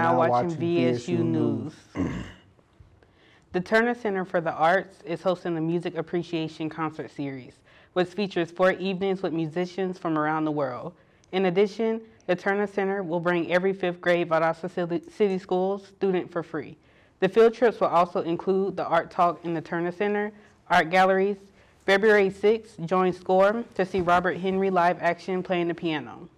now watching VSU News. The Turner Center for the Arts is hosting a music appreciation concert series, which features 4 evenings with musicians from around the world. In addition, the Turner Center will bring every 5th grade Valdosta City Schools student for free. The field trips will also include the Art Talk in the Turner Center, art galleries. February 6th, join SCORE to see Robert Henry live action playing the piano.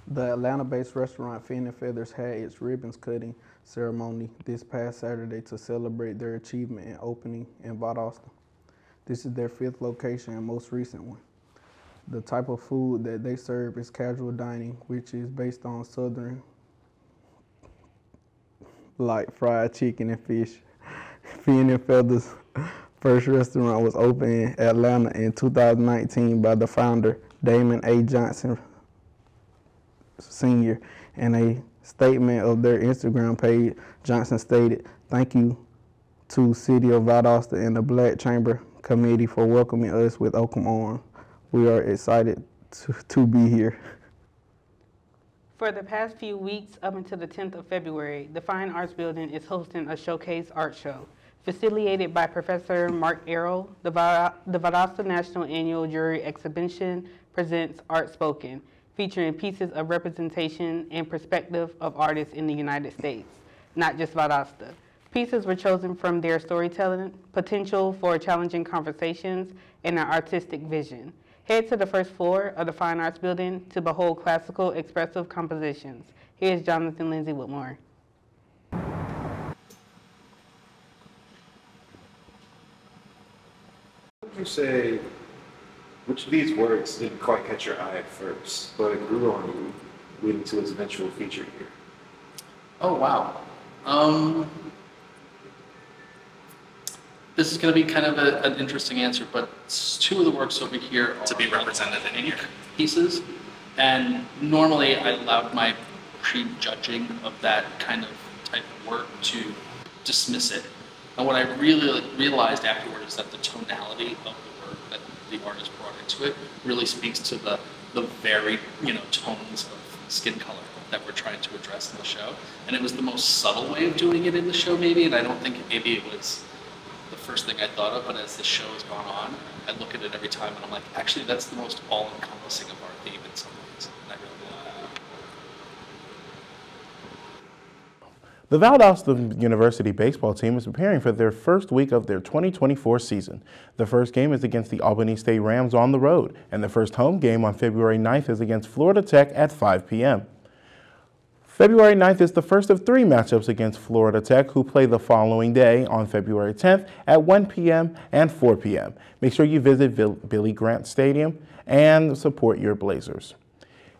The Atlanta-based restaurant Fin and Feathers had its ribbons cutting ceremony this past Saturday to celebrate their achievement in opening in Valdosta. This is their 5th location and most recent one. The type of food that they serve is casual dining, which is based on Southern, like fried chicken and fish. Fin and Feathers' first restaurant was opened in Atlanta in 2019 by the founder, Damon A. Johnson Sr. In a statement of their Instagram page, Johnson stated, "Thank you to City of Valdosta and the Black Chamber Committee for welcoming us with open arms. We are excited to be here." For the past few weeks, up until the 10th of February, the Fine Arts Building is hosting a showcase art show. Facilitated by Professor Mark Arrow, the Valdosta National Annual Jury Exhibition presents Art Spoken, featuring pieces of representation and perspective of artists in the United States, not just Valdosta. Pieces were chosen from their storytelling, potential for challenging conversations, and their artistic vision. Head to the first floor of the Fine Arts Building to behold classical expressive compositions. Here's Jonathan Lindsay with more. Would you say which of these works didn't quite catch your eye at first, but it grew on you, leading to its eventual feature here? Oh, wow. This is going to be kind of an interesting answer, but 2 of the works over here are to be represented in ink pieces. And normally I allowed my prejudging of that kind of type of work to dismiss it. And what I really realized afterward is that the tonality of the work that the artist brought into it really speaks to the varied, tones of skin color that we're trying to address in the show. And it was the most subtle way of doing it in the show, maybe, and I don't think maybe it was the first thing I thought of, but as the show has gone on, I look at it every time and I'm like, actually, that's the most all-encompassing of our theme in some ways, and I really love that. The Valdosta University baseball team is preparing for their first week of their 2024 season. The first game is against the Albany State Rams on the road, and the first home game on February 9th is against Florida Tech at 5 p.m. February 9th is the first of 3 matchups against Florida Tech, who play the following day on February 10th at 1 p.m. and 4 p.m. Make sure you visit Billy Grant Stadium and support your Blazers.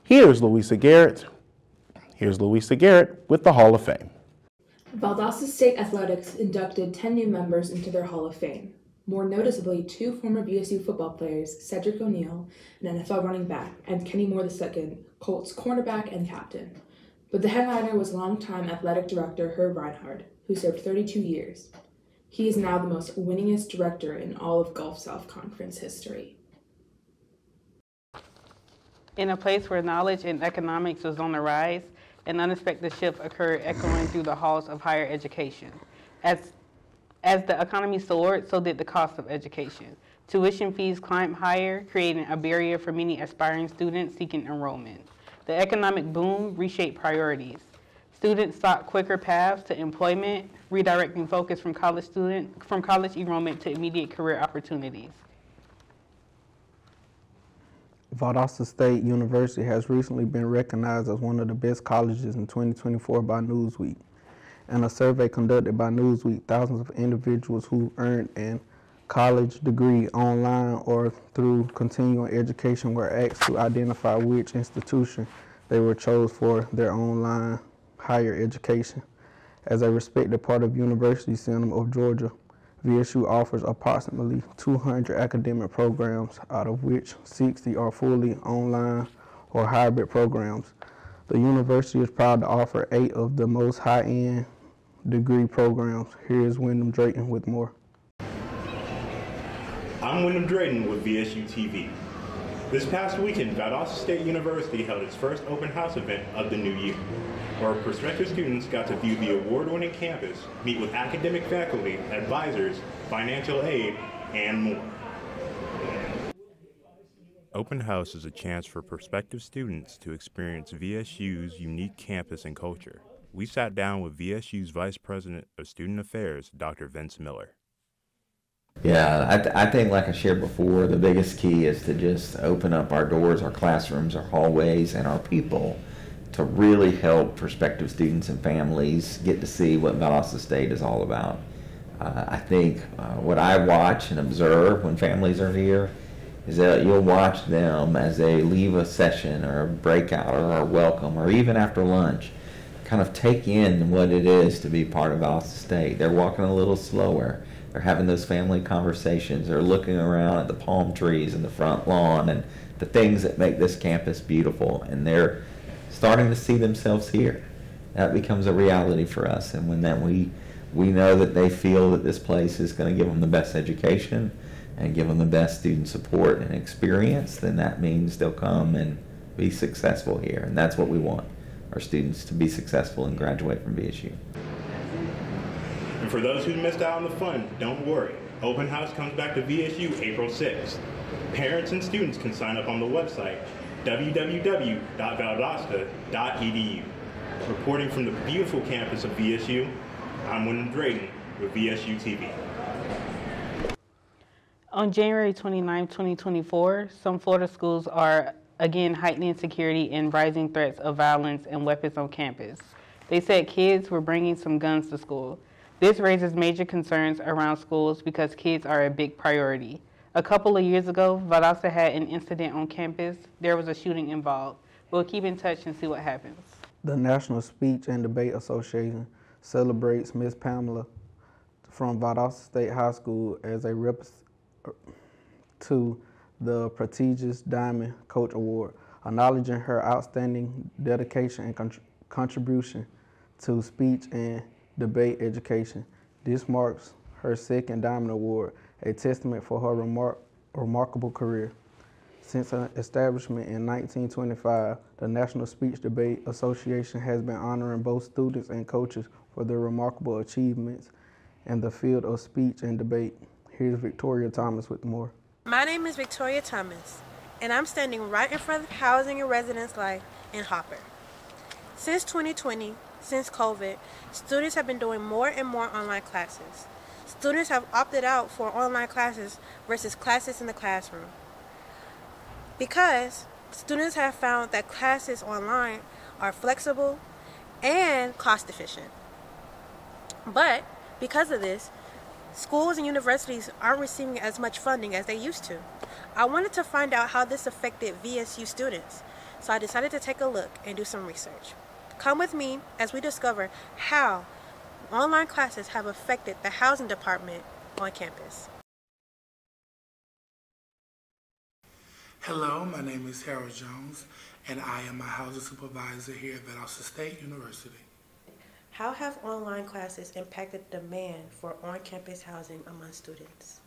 Here's Louisa Garrett with the Hall of Fame. Valdosta State Athletics inducted 10 new members into their Hall of Fame. More noticeably, 2 former VSU football players, Cedric O'Neal, an NFL running back, and Kenny Moore II, Colts cornerback and captain. But the headliner was longtime athletic director Herb Reinhard, who served 32 years. He is now the most winningest director in all of Gulf South Conference history. In a place where knowledge and economics was on the rise, an unexpected shift occurred, echoing through the halls of higher education. As the economy soared, so did the cost of education. Tuition fees climbed higher, creating a barrier for many aspiring students seeking enrollment. The economic boom reshaped priorities. Students sought quicker paths to employment, redirecting focus from college enrollment to immediate career opportunities. Valdosta State University has recently been recognized as one of the best colleges in 2024 by Newsweek. In a survey conducted by Newsweek, thousands of individuals who earned an college degree online or through continuing education were asked to identify which institution they were chose for their online higher education. As a respected part of University System of Georgia, VSU offers approximately 200 academic programs, out of which 60 are fully online or hybrid programs. The university is proud to offer 8 of the most high-end degree programs. Here is Wyndham Drayton with more. I'm Wyndham Drayton with VSU TV. This past weekend, Valdosta State University held its first open house event of the new year, where prospective students got to view the award-winning campus, meet with academic faculty, advisors, financial aid, and more. Open House is a chance for prospective students to experience VSU's unique campus and culture. We sat down with VSU's Vice President of Student Affairs, Dr. Vince Miller. Yeah, I think, like I shared before, the biggest key is to just open up our doors, our classrooms, our hallways, and our people to really help prospective students and families get to see what Valdosta State is all about. I think what I watch and observe when families are here is that you'll watch them as they leave a session or a breakout or a welcome or even after lunch, kind of take in what it is to be part of Valdosta State. They're walking a little slower. They're having those family conversations. They're looking around at the palm trees and the front lawn and the things that make this campus beautiful, and they're starting to see themselves here. That becomes a reality for us, and when that we know that they feel that this place is going to give them the best education and give them the best student support and experience, then that means they'll come and be successful here. And that's what we want, our students to be successful and graduate from VSU. And for those who missed out on the fun, don't worry. Open House comes back to VSU April 6th. Parents and students can sign up on the website www.valdosta.edu. Reporting from the beautiful campus of VSU, I'm Wyndham Drayton with VSU TV. On January 29, 2024, some Florida schools are again heightening security and rising threats of violence and weapons on campus. They said kids were bringing some guns to school. This raises major concerns around schools because kids are a big priority. A couple of years ago, Valdosta had an incident on campus. There was a shooting involved. We'll keep in touch and see what happens. The National Speech and Debate Association celebrates Miss Pamela from Valdosta State High School as a to the prestigious Diamond Coach Award, acknowledging her outstanding dedication and contribution to speech and debate education. This marks her second Diamond Award, a testament for her remarkable career. Since its establishment in 1925, the National Speech Debate Association has been honoring both students and coaches for their remarkable achievements in the field of speech and debate. Here's Victoria Thomas with more. My name is Victoria Thomas, and I'm standing right in front of Housing and Residence Life in Hopper. Since 2020, since COVID, students have been doing more and more online classes. Students have opted out for online classes versus classes in the classroom because students have found that classes online are flexible and cost efficient. But because of this, schools and universities aren't receiving as much funding as they used to. I wanted to find out how this affected VSU students, so I decided to take a look and do some research. Come with me as we discover how online classes have affected the housing department on campus. Hello, my name is Harold Jones, and I am a housing supervisor here at Valdosta State University. How have online classes impacted demand for on-campus housing among students?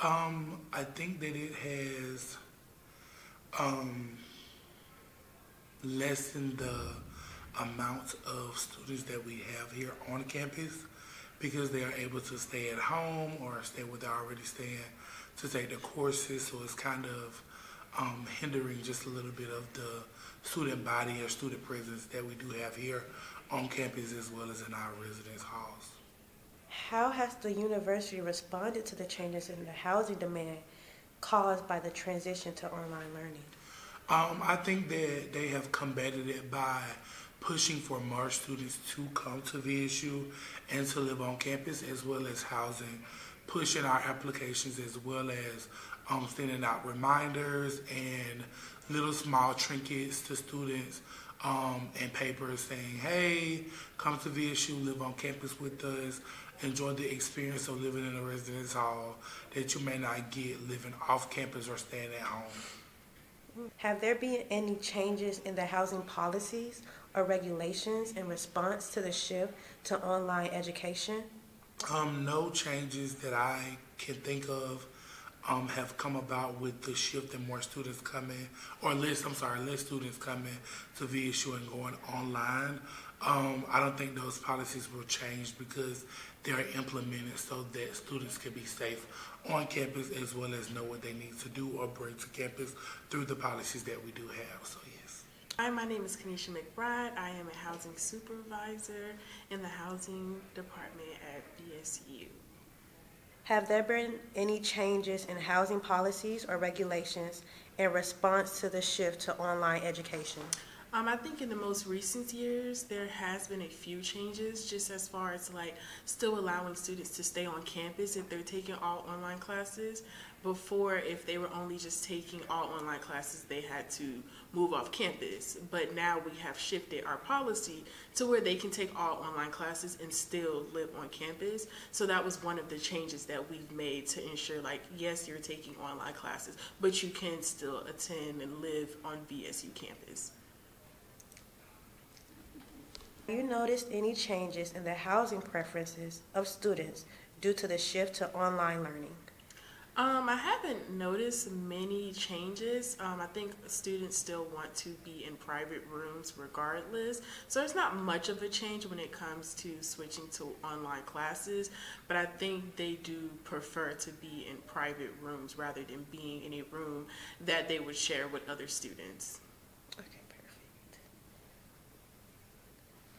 I think that it has lessened the amount of students that we have here on campus because they are able to stay at home or stay where they're already staying to take the courses, so it's kind of hindering just a little bit of the student body or student presence that we do have here on campus as well as in our residence halls. How has the university responded to the changes in the housing demand caused by the transition to online learning? I think that they have combated it by pushing for more students to come to VSU and to live on campus, as well as housing, pushing our applications, as well as sending out reminders and little small trinkets to students and papers saying, hey, come to VSU, live on campus with us, enjoy the experience of living in a residence hall that you may not get living off campus or staying at home. Have there been any changes in the housing policies or regulations in response to the shift to online education? No changes that I can think of have come about with the shift and more students coming, or less students coming to VSU and going online. I don't think those policies will change because they're implemented so that students can be safe on campus as well as know what they need to do or bring to campus through the policies that we do have, so yes. Hi, my name is Kanisha McBride. I am a housing supervisor in the housing department at VSU. Have there been any changes in housing policies or regulations in response to the shift to online education? I think in the most recent years, there has been a few changes just as far as like still allowing students to stay on campus if they're taking all online classes. Before, if they were only just taking all online classes, they had to move off campus. But now we have shifted our policy to where they can take all online classes and still live on campus. So that was one of the changes that we've made to ensure, like, yes, you're taking online classes, but you can still attend and live on VSU campus. Have you noticed any changes in the housing preferences of students due to the shift to online learning? I haven't noticed many changes. I think students still want to be in private rooms regardless. So it's not much of a change when it comes to switching to online classes, but I think they do prefer to be in private rooms rather than being in a room that they would share with other students. Okay, perfect.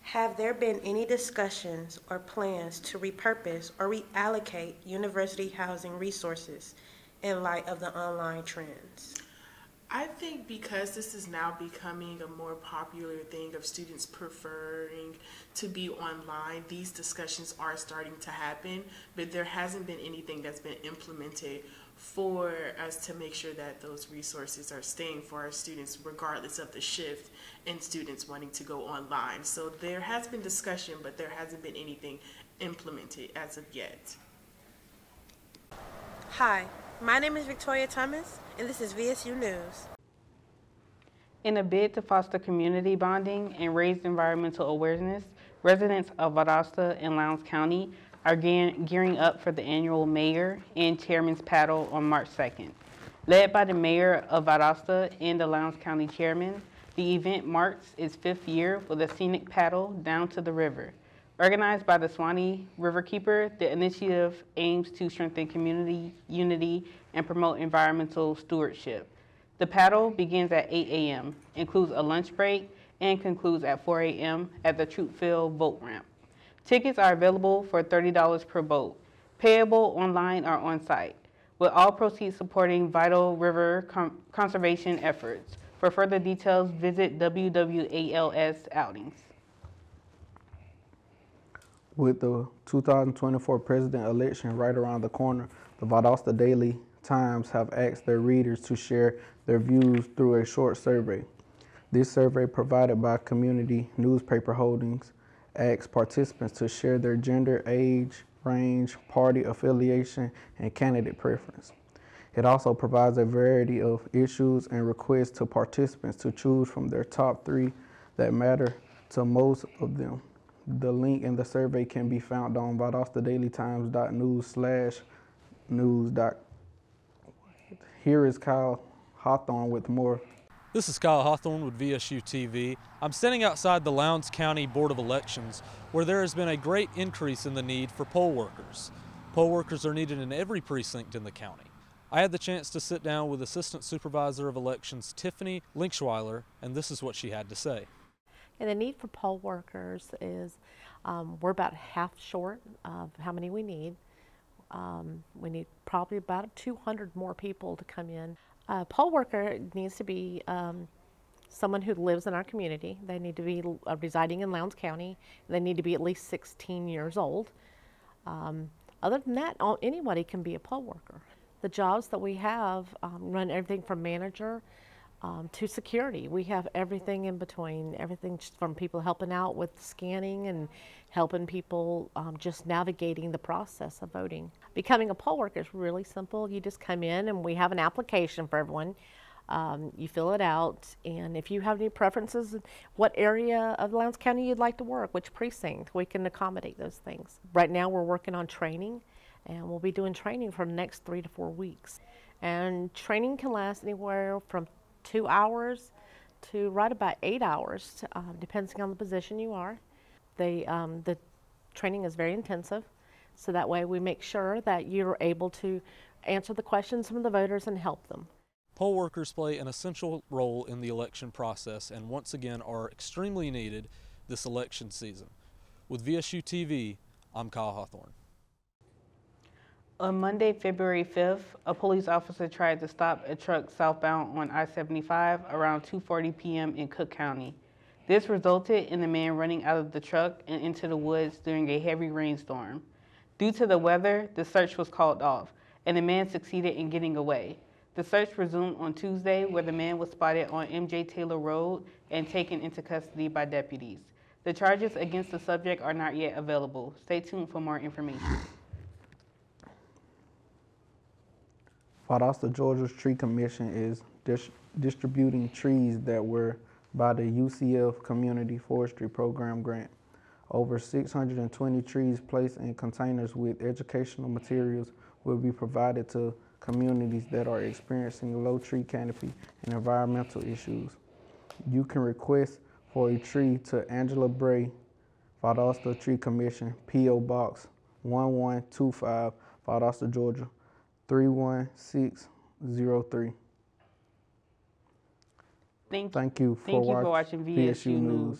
Have there been any discussions or plans to repurpose or reallocate university housing resources in light of the online trends? I think because this is now becoming a more popular thing of students preferring to be online, these discussions are starting to happen, but there hasn't been anything that's been implemented for us to make sure that those resources are staying for our students regardless of the shift in students wanting to go online. So there has been discussion, but there hasn't been anything implemented as of yet. Hi, my name is Victoria Thomas, and this is VSU News. In a bid to foster community bonding and raise environmental awareness, residents of Valdosta and Lowndes County are gearing up for the annual Mayor and Chairman's Paddle on March 2nd. Led by the Mayor of Valdosta and the Lowndes County Chairman, the event marks its 5th year with a scenic paddle down to the river. Organized by the Suwannee Riverkeeper, the initiative aims to strengthen community unity and promote environmental stewardship. The paddle begins at 8 a.m., includes a lunch break, and concludes at 4 a.m. at the Troopville boat ramp. Tickets are available for $30 per boat, payable online or on site, with all proceeds supporting vital river conservation efforts. For further details, visit WWALS Outings. With the 2024 president election right around the corner, the Valdosta Daily Times have asked their readers to share their views through a short survey. This survey, provided by Community Newspaper Holdings, asks participants to share their gender, age, range, party affiliation, and candidate preference. It also provides a variety of issues and requests to participants to choose from their top 3 that matter to most of them. The link in the survey can be found on ValdostaDailyTimes.news/news. Here is Kyle Hawthorne with more. This is Kyle Hawthorne with VSU TV. I'm standing outside the Lowndes County Board of Elections, where there has been a great increase in the need for poll workers. Poll workers are needed in every precinct in the county. I had the chance to sit down with Assistant Supervisor of Elections Tiffany Linkschweiler, and this is what she had to say. And the need for poll workers is, we're about half short of how many we need. We need probably about 200 more people to come in. A poll worker needs to be someone who lives in our community. They need to be residing in Lowndes County. They need to be at least 16 years old. Other than that, anybody can be a poll worker. The jobs that we have run everything from manager to security. We have everything in between, everything from people helping out with scanning and helping people just navigating the process of voting. Becoming a poll worker is really simple. You just come in and we have an application for everyone. You fill it out, and if you have any preferences, what area of Lowndes County you'd like to work, which precinct, we can accommodate those things. Right now we're working on training, And we'll be doing training for the next 3 to 4 weeks. And training can last anywhere from 2 hours to right about 8 hours, depending on the position you are. The training is very intensive, so that way we make sure that you're able to answer the questions from the voters and help them. Poll workers play an essential role in the election process and once again are extremely needed this election season. With VSU TV, I'm Kyle Hawthorne. On Monday, February 5th, a police officer tried to stop a truck southbound on I-75 around 2:40 p.m. in Cook County. This resulted in the man running out of the truck and into the woods during a heavy rainstorm. Due to the weather, the search was called off, and the man succeeded in getting away. The search resumed on Tuesday, where the man was spotted on M.J. Taylor Road and taken into custody by deputies. The charges against the subject are not yet available. Stay tuned for more information. Valdosta, Georgia's Tree Commission is distributing trees that were by the UCF Community Forestry Program grant. Over 620 trees placed in containers with educational materials will be provided to communities that are experiencing low tree canopy and environmental issues. You can request for a tree to Angela Bray, Valdosta Tree Commission, P.O. Box 1125, Valdosta, Georgia 31603. Thank you for watching VSU News.